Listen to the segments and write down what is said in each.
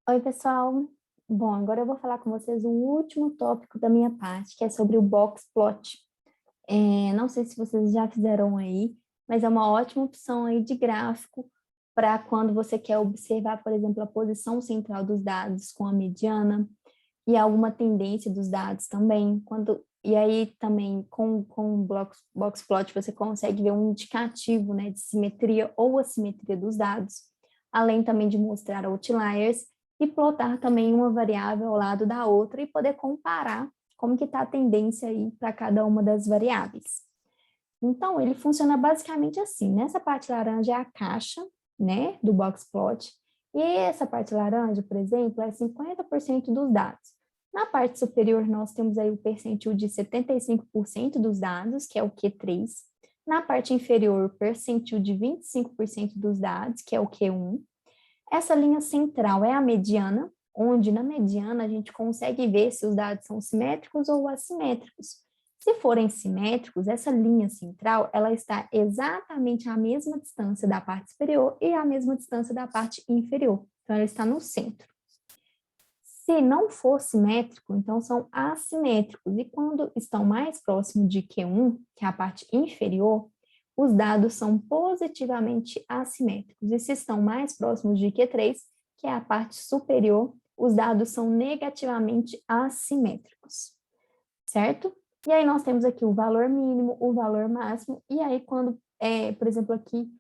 Oi, pessoal. Bom, agora eu vou falar com vocês o último tópico da minha parte, que é sobre o box plot. Não sei se vocês já fizeram aí, mas é uma ótima opção aí de gráfico para quando você quer observar, por exemplo, a posição central dos dados com a mediana e alguma tendência dos dados também. E aí também com o box plot você consegue ver um indicativo, né, de simetria ou assimetria dos dados, além também de mostrar outliers e plotar também uma variável ao lado da outra e poder comparar como que está a tendência aí para cada uma das variáveis. Então, ele funciona basicamente assim. Nessa parte laranja é a caixa, né, do box plot, e essa parte laranja, por exemplo, é 50% dos dados. Na parte superior, nós temos aí o percentil de 75% dos dados, que é o Q3. Na parte inferior, o percentil de 25% dos dados, que é o Q1. Essa linha central é a mediana, onde na mediana a gente consegue ver se os dados são simétricos ou assimétricos. Se forem simétricos, essa linha central ela está exatamente à mesma distância da parte superior e à mesma distância da parte inferior. Então, ela está no centro. Se não for simétrico, então são assimétricos. E quando estão mais próximos de Q1, que é a parte inferior, os dados são positivamente assimétricos. E se estão mais próximos de Q3, que é a parte superior, os dados são negativamente assimétricos, certo? E aí nós temos aqui o valor mínimo, o valor máximo, e aí quando, por exemplo, aqui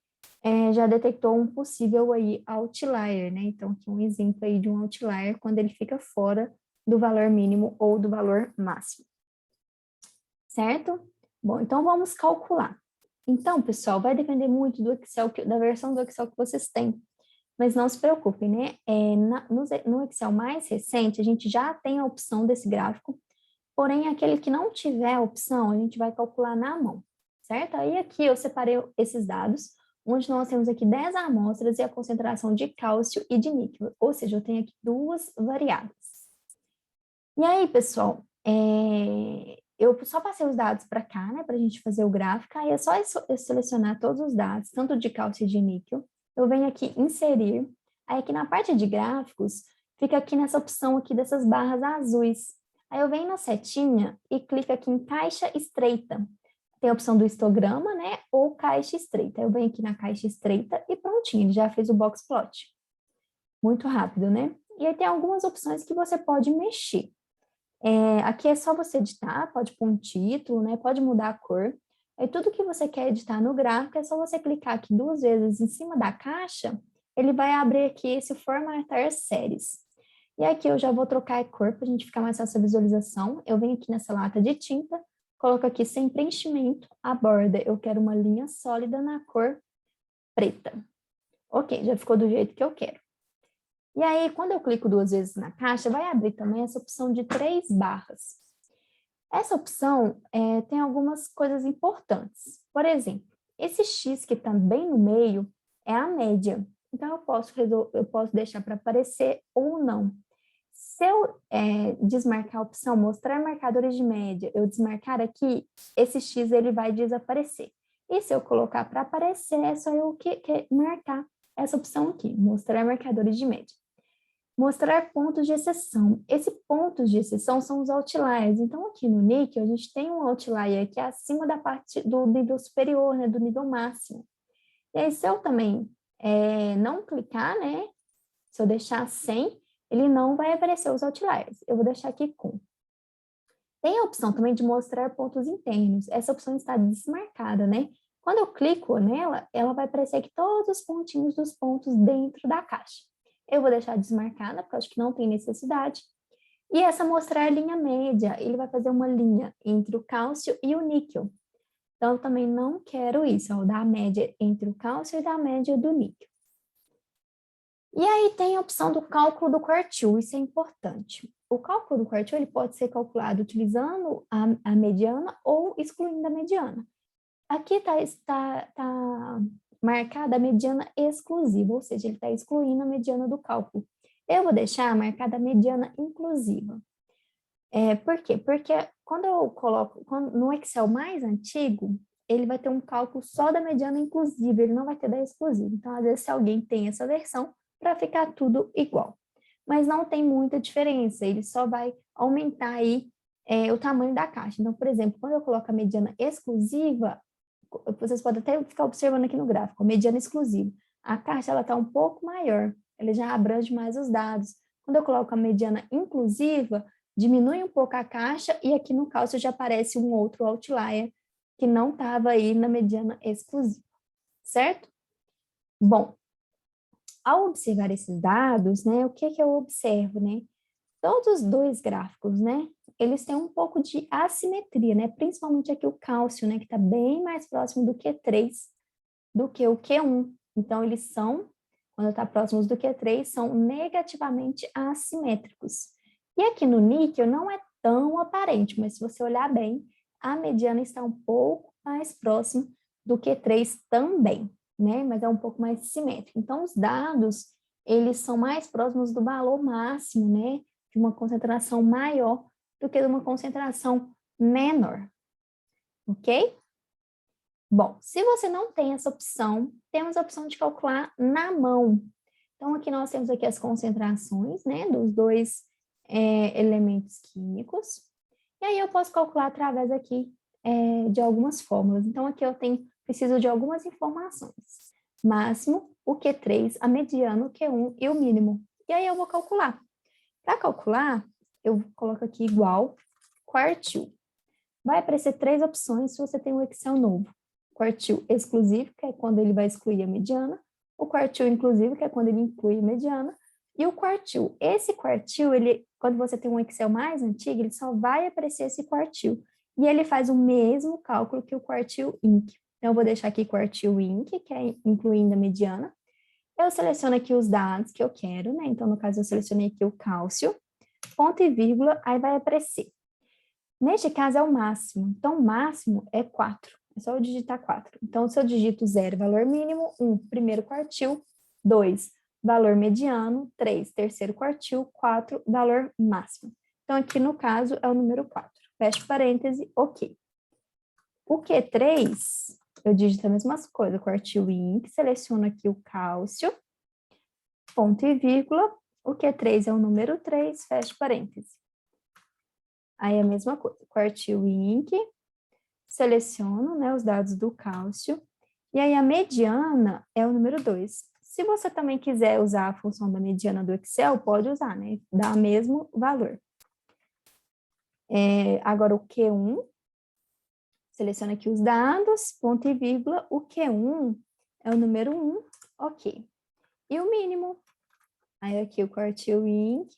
já detectou um possível aí outlier, né? Então, aqui um exemplo aí de um outlier quando ele fica fora do valor mínimo ou do valor máximo, certo? Bom, então vamos calcular. Então, pessoal, vai depender muito do Excel, da versão do Excel que vocês têm. Mas não se preocupem, né? No Excel mais recente, a gente já tem a opção desse gráfico, porém, aquele que não tiver a opção, a gente vai calcular na mão, certo? Aí aqui eu separei esses dados, onde nós temos aqui 10 amostras e a concentração de cálcio e de níquel, ou seja, eu tenho aqui duas variáveis. E aí, pessoal, eu só passei os dados para cá, né, para a gente fazer o gráfico, aí é só eu selecionar todos os dados, tanto de cálcio e de níquel, eu venho aqui inserir, aí aqui na parte de gráficos, fica aqui nessa opção aqui dessas barras azuis. Aí eu venho na setinha e clico aqui em caixa estreita. Tem a opção do histograma, né, ou caixa estreita. Eu venho aqui na caixa estreita e prontinho, ele já fez o box plot. Muito rápido, né? E aí tem algumas opções que você pode mexer. Aqui é só você editar, pode pôr um título, né? Pode mudar a cor. Aí tudo que você quer editar no gráfico é só você clicar aqui duas vezes em cima da caixa, ele vai abrir aqui esse formatar séries. E aqui eu já vou trocar a cor para a gente ficar mais fácil a visualização. Eu venho aqui nessa lata de tinta, coloco aqui sem preenchimento, a borda. Eu quero uma linha sólida na cor preta. Ok, já ficou do jeito que eu quero. E aí, quando eu clico duas vezes na caixa, vai abrir também essa opção de 3 barras. Essa opção tem algumas coisas importantes. Por exemplo, esse X que está bem no meio é a média. Então, eu posso deixar para aparecer ou não. Se eu desmarcar a opção mostrar marcadores de média, eu desmarcar aqui, esse X ele vai desaparecer. E se eu colocar para aparecer, é só eu marcar essa opção aqui, mostrar marcadores de média. Mostrar pontos de exceção. Esses pontos de exceção são os outliers. Então, aqui no níquel, a gente tem um outlier que é acima da parte do nível superior, né, do nível máximo. E aí, se eu também não clicar, né, se eu deixar sem, ele não vai aparecer os outliers. Eu vou deixar aqui com. Tem a opção também de mostrar pontos internos. Essa opção está desmarcada, né? Quando eu clico nela, ela vai aparecer aqui todos os pontinhos dos pontos dentro da caixa. Eu vou deixar desmarcada, porque eu acho que não tem necessidade. E essa mostrar linha média, ele vai fazer uma linha entre o cálcio e o níquel. Então, eu também não quero isso, ó, da média entre o cálcio e da média do níquel. E aí tem a opção do cálculo do quartil, isso é importante. O cálculo do quartil ele pode ser calculado utilizando a mediana ou excluindo a mediana. Aqui está marcada a mediana exclusiva, ou seja, ele está excluindo a mediana do cálculo. Eu vou deixar marcada a mediana inclusiva. Por quê? Porque quando eu coloco, no Excel mais antigo, ele vai ter um cálculo só da mediana inclusiva, ele não vai ter da exclusiva. Então, às vezes, se alguém tem essa versão, para ficar tudo igual. mas não tem muita diferença, ele só vai aumentar aí o tamanho da caixa. Então, por exemplo, quando eu coloco a mediana exclusiva, vocês podem até ficar observando aqui no gráfico, a mediana exclusiva, a caixa ela está um pouco maior, ela já abrange mais os dados. Quando eu coloco a mediana inclusiva, diminui um pouco a caixa e aqui no cálcio já aparece um outro outlier que não estava aí na mediana exclusiva, certo? Bom, ao observar esses dados, né, o que eu observo, né? Todos os dois gráficos, né, eles têm um pouco de assimetria, né, principalmente aqui o cálcio, né, que está bem mais próximo do Q3 do que o Q1. Então, eles são, quando está próximos do Q3, são negativamente assimétricos. E aqui no níquel não é tão aparente, mas se você olhar bem, a mediana está um pouco mais próximo do Q3 também, né? Mas é um pouco mais simétrico. Então, os dados, eles são mais próximos do valor máximo, né? De uma concentração maior do que de uma concentração menor, ok? Bom, se você não tem essa opção, temos a opção de calcular na mão. Então, aqui nós temos aqui as concentrações, né, dos dois elementos químicos. E aí eu posso calcular através aqui de algumas fórmulas. Então, aqui eu preciso de algumas informações. Máximo, o Q3, a mediana, o Q1 e o mínimo. E aí eu vou calcular. Para calcular, eu coloco aqui igual quartil. Vai aparecer 3 opções se você tem um Excel novo. Quartil exclusivo, que é quando ele vai excluir a mediana, o quartil inclusivo, que é quando ele inclui a mediana, e o quartil. Esse quartil, quando você tem um Excel mais antigo, ele só vai aparecer esse quartil, e ele faz o mesmo cálculo que o quartil inc. Então, eu vou deixar aqui quartil inc, que é incluindo a mediana. Eu seleciono aqui os dados que eu quero, né? Então, no caso, eu selecionei aqui o cálcio, ponto e vírgula, aí vai aparecer. Neste caso é o máximo, então o máximo é 4, é só eu digitar 4. Então, se eu digito 0, valor mínimo, 1, primeiro quartil, 2, valor mediano, 3, terceiro quartil, 4, valor máximo. Então, aqui no caso é o número 4. Fecho parêntese, ok. O Q3, eu digito a mesma coisa, quartil inc, seleciono aqui o cálcio, ponto e vírgula, o Q3 é o número 3, fecho parêntese. Aí é a mesma coisa, quartil inc, seleciono, né, os dados do cálcio, e aí a mediana é o número 2. Se você também quiser usar a função da mediana do Excel, pode usar, né, dá o mesmo valor. Agora o Q1, seleciona aqui os dados, ponto e vírgula, o Q1 é o número 1, ok. E o mínimo, aí aqui o quartil inc,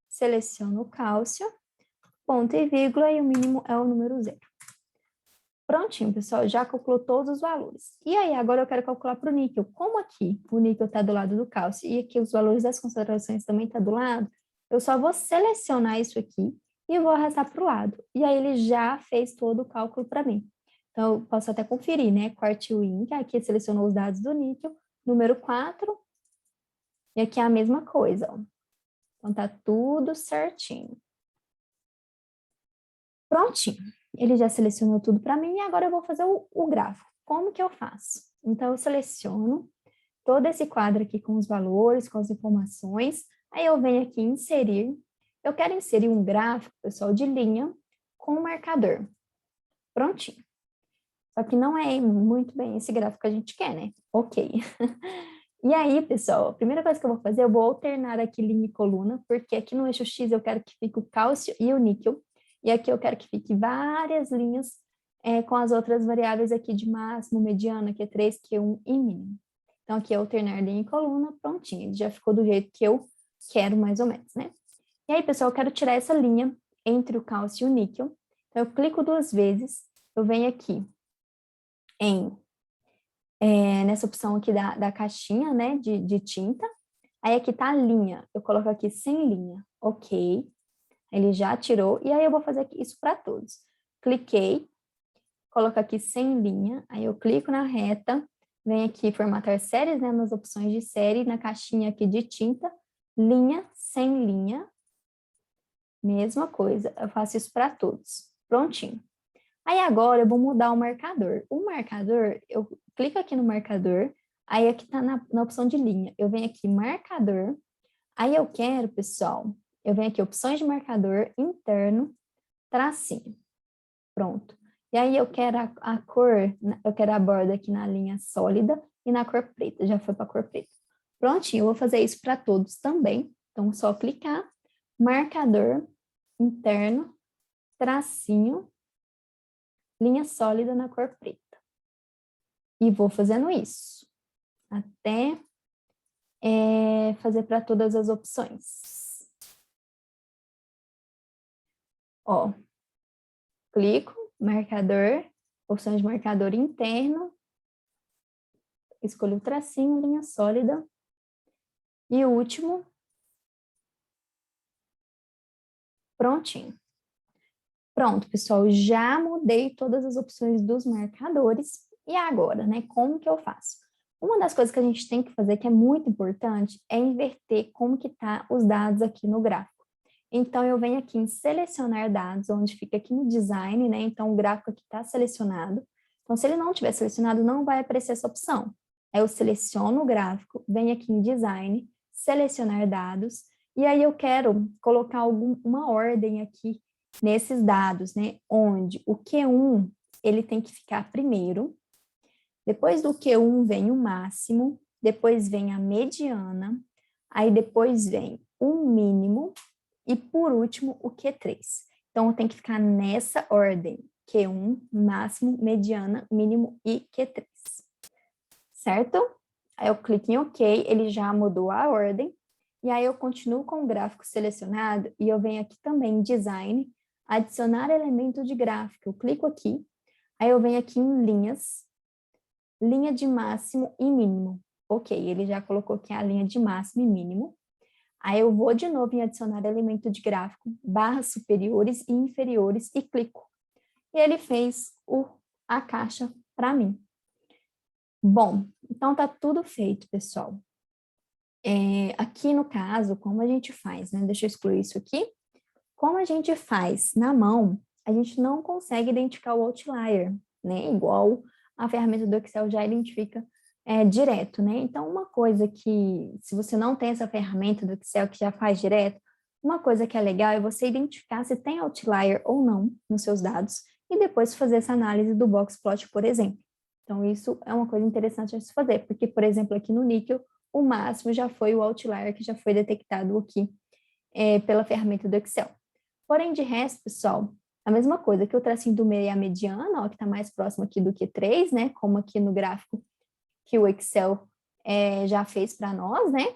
seleciono o cálcio, ponto e vírgula, e o mínimo é o número 0. Prontinho, pessoal, já calculou todos os valores. E aí, agora eu quero calcular para o níquel. Como aqui o níquel está do lado do cálcio e aqui os valores das concentrações também estão do lado, eu só vou selecionar isso aqui e vou arrastar para o lado. E aí ele já fez todo o cálculo para mim. Então, eu posso até conferir, né? Quartil inc, aqui selecionou os dados do níquel, número 4, e aqui é a mesma coisa, ó. Então, tá tudo certinho. Prontinho. Ele já selecionou tudo para mim e agora eu vou fazer o gráfico. Como que eu faço? Então, eu seleciono todo esse quadro aqui com os valores, com as informações. Aí eu venho aqui em inserir. Eu quero inserir um gráfico, pessoal, de linha com marcador. Prontinho. Só que não é muito bem esse gráfico que a gente quer, né? Ok. E aí, pessoal, a primeira coisa que eu vou fazer, eu vou alternar aqui linha e coluna, porque aqui no eixo X eu quero que fique o cálcio e o níquel. E aqui eu quero que fique várias linhas com as outras variáveis aqui de máximo, mediana, Q3, Q1 e mínimo. Então, aqui é alternar linha e coluna, prontinho. Ele já ficou do jeito que eu quero, mais ou menos, né? E aí, pessoal, eu quero tirar essa linha entre o cálcio e o níquel. Então, eu clico 2 vezes, eu venho aqui nessa opção aqui da caixinha, né, de tinta. Aí aqui tá a linha, eu coloco aqui sem linha, ok. Ele já tirou, e aí eu vou fazer isso para todos. Cliquei, coloco aqui sem linha, aí eu clico na reta, venho aqui formatar séries, né, nas opções de série, na caixinha aqui de tinta, linha, sem linha, mesma coisa, eu faço isso para todos. Prontinho. Aí agora eu vou mudar o marcador. O marcador, eu clico aqui no marcador, aí aqui tá na opção de linha, eu venho aqui marcador, Aí eu quero, pessoal, eu venho aqui, opções de marcador interno, tracinho. Pronto. E aí eu quero a cor, eu quero a borda aqui na linha sólida e na cor preta, já foi para a cor preta. Prontinho, eu vou fazer isso para todos também. Então, só clicar, marcador interno, tracinho, linha sólida na cor preta. E vou fazendo isso, até fazer para todas as opções. Ó, clico, marcador, opções de marcador interno, escolho o tracinho, linha sólida, e o último, prontinho. Pronto, pessoal, já mudei todas as opções dos marcadores, e agora, né, como que eu faço? Uma das coisas que a gente tem que fazer, que é muito importante, é inverter como que tá os dados aqui no gráfico. Então, eu venho aqui em selecionar dados, onde fica aqui no design, né, então o gráfico aqui está selecionado. Então, se ele não tiver selecionado, não vai aparecer essa opção. Aí eu seleciono o gráfico, venho aqui em design, selecionar dados, e aí eu quero colocar uma ordem aqui nesses dados, né, onde o Q1, ele tem que ficar primeiro, depois do Q1 vem o máximo, depois vem a mediana, aí depois vem o mínimo e por último o Q3. Então tem que ficar nessa ordem, Q1, máximo, mediana, mínimo e Q3. Certo? Aí eu clico em OK, ele já mudou a ordem, e aí eu continuo com o gráfico selecionado e eu venho aqui também em design, adicionar elemento de gráfico, eu clico aqui, aí eu venho aqui em linhas, linha de máximo e mínimo. Ok, ele já colocou aqui a linha de máximo e mínimo. Aí eu vou de novo em adicionar elemento de gráfico, barras superiores e inferiores e clico. E ele fez a caixa para mim. Bom, então tá tudo feito, pessoal. Aqui no caso, como a gente faz, né? Deixa eu excluir isso aqui. Como a gente faz na mão, a gente não consegue identificar o outlier, né? Igual a ferramenta do Excel já identifica direto, né? Então, uma coisa que, se você não tem essa ferramenta do Excel que já faz direto, uma coisa que é legal é você identificar se tem outlier ou não nos seus dados e depois fazer essa análise do box plot, por exemplo. Então, isso é uma coisa interessante a se fazer, porque, por exemplo, aqui no níquel, o máximo já foi o outlier que já foi detectado aqui pela ferramenta do Excel. Porém, de resto, pessoal, a mesma coisa que o tracinho do meio é a mediana, ó, que está mais próximo aqui do que 3, né? Como aqui no gráfico que o Excel já fez para nós, né?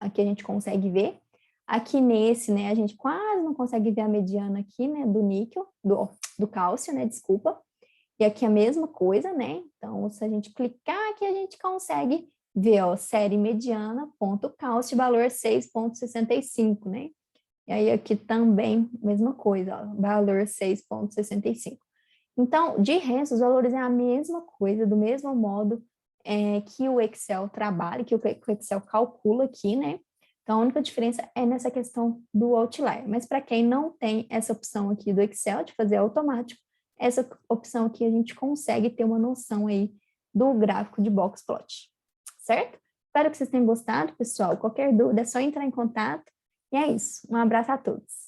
Aqui a gente consegue ver. Aqui nesse, né, a gente quase não consegue ver a mediana aqui, né, do níquel, do cálcio, né, desculpa. E aqui a mesma coisa, né? Então, se a gente clicar aqui, a gente consegue ver, ó, série mediana, ponto cálcio, valor 6,65, né? E aí aqui também, mesma coisa, ó, valor 6,65. Então, de resto, os valores é a mesma coisa, do mesmo modo que o Excel trabalha, que o Excel calcula aqui, né? Então, a única diferença é nessa questão do outlier. Mas para quem não tem essa opção aqui do Excel de fazer automático, essa opção aqui a gente consegue ter uma noção aí do gráfico de box plot, certo? Espero que vocês tenham gostado, pessoal. Qualquer dúvida é só entrar em contato. E é isso. Um abraço a todos.